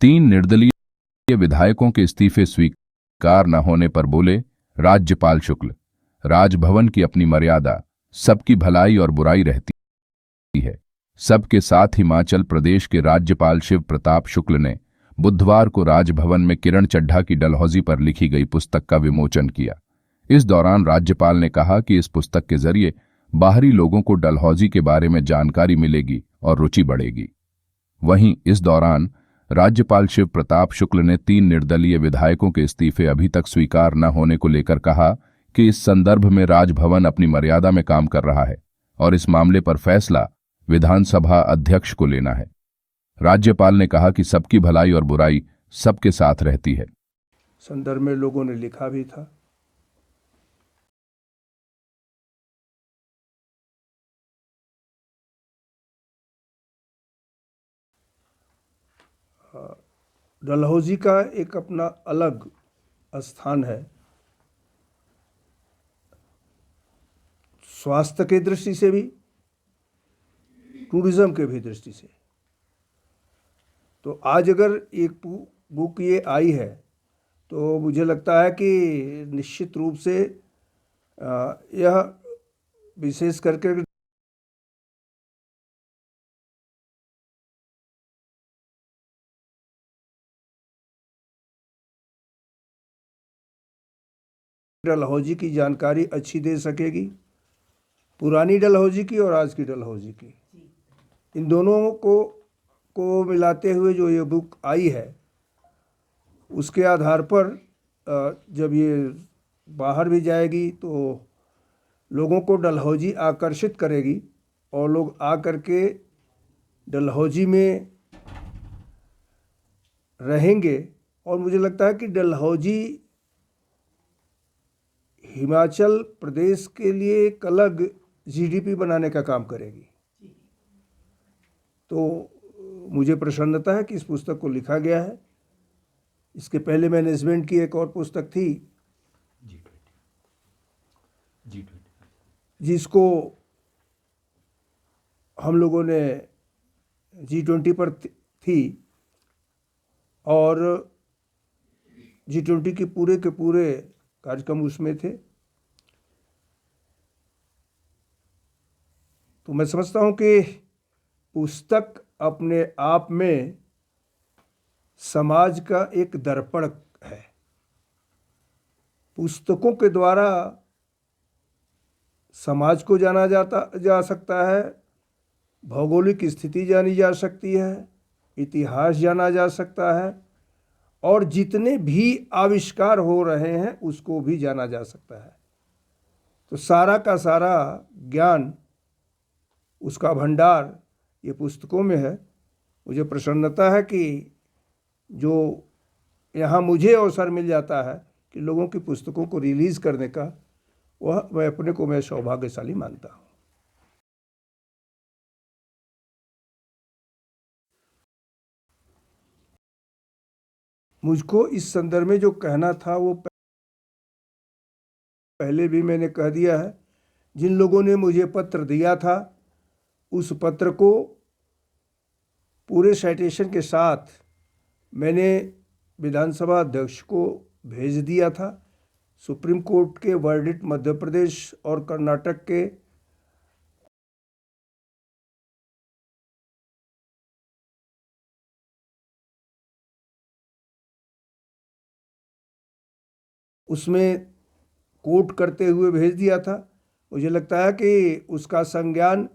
तीन निर्दलीय विधायकों के इस्तीफे स्वीकार न होने पर बोले राज्यपाल शुक्ल, राजभवन की अपनी मर्यादा, सबकी भलाई और बुराई रहती है। सबके साथ हिमाचल प्रदेश के राज्यपाल शिव प्रताप शुक्ल ने बुधवार को राजभवन में किरण चड्ढा की डलहौजी पर लिखी गई पुस्तक का विमोचन किया। इस दौरान राज्यपाल ने कहा कि इस पुस्तक के जरिए बाहरी लोगों को डलहौजी के बारे में जानकारी मिलेगी और रुचि बढ़ेगी। वहीं इस दौरान राज्यपाल शिव प्रताप शुक्ल ने तीन निर्दलीय विधायकों के इस्तीफे अभी तक स्वीकार न होने को लेकर कहा कि इस संदर्भ में राजभवन अपनी मर्यादा में काम कर रहा है और इस मामले पर फैसला विधानसभा अध्यक्ष को लेना है। राज्यपाल ने कहा कि सबकी भलाई और बुराई सबके साथ रहती है। संदर्भ में लोगों ने लिखा भी था। डलहौजी का एक अपना अलग स्थान है, स्वास्थ्य की दृष्टि से भी, टूरिज्म के भी दृष्टि से। तो आज अगर एक बुक ये आई है तो मुझे लगता है कि निश्चित रूप से यह विशेष करके डलहौजी की जानकारी अच्छी दे सकेगी, पुरानी डलहौजी की और आज की डलहौजी की, इन दोनों को मिलाते हुए जो ये बुक आई है उसके आधार पर जब ये बाहर भी जाएगी तो लोगों को डलहौजी आकर्षित करेगी और लोग आकर के डलहौजी में रहेंगे। और मुझे लगता है कि डलहौजी हिमाचल प्रदेश के लिए एक अलग जीडीपी बनाने का काम करेगी। तो मुझे प्रसन्नता है कि इस पुस्तक को लिखा गया है। इसके पहले मैनेजमेंट की एक और पुस्तक थी जिसको हम लोगों ने G20 पर थी और G20 के पूरे कार्यक्रम उसमें थे। तो मैं समझता हूँ कि पुस्तक अपने आप में समाज का एक दर्पण है। पुस्तकों के द्वारा समाज को जाना जा सकता है, भौगोलिक स्थिति जानी जा सकती है, इतिहास जाना जा सकता है और जितने भी आविष्कार हो रहे हैं उसको भी जाना जा सकता है। तो सारा का सारा ज्ञान, उसका भंडार ये पुस्तकों में है। मुझे प्रसन्नता है कि जो यहाँ मुझे अवसर मिल जाता है कि लोगों की पुस्तकों को रिलीज़ करने का, वह मैं अपने को मैं सौभाग्यशाली मानता हूँ। मुझको इस संदर्भ में जो कहना था वो पहले भी मैंने कह दिया है। जिन लोगों ने मुझे पत्र दिया था उस पत्र को पूरे साइटेशन के साथ मैंने विधानसभा अध्यक्ष को भेज दिया था। सुप्रीम कोर्ट के वर्डिक्ट मध्य प्रदेश और कर्नाटक के उसमें कोट करते हुए भेज दिया था। मुझे लगता है कि उसका संज्ञान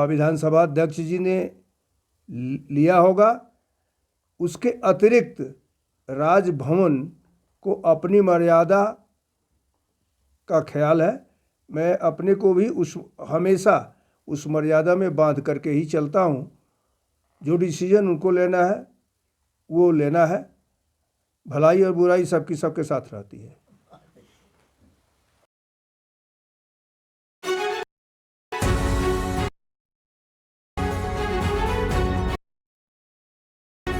विधानसभा अध्यक्ष जी ने लिया होगा। उसके अतिरिक्त राजभवन को अपनी मर्यादा का ख्याल है। मैं अपने को भी हमेशा उस मर्यादा में बांध करके ही चलता हूँ। जो डिसीजन उनको लेना है वो लेना है। भलाई और बुराई सबकी सबके साथ रहती है।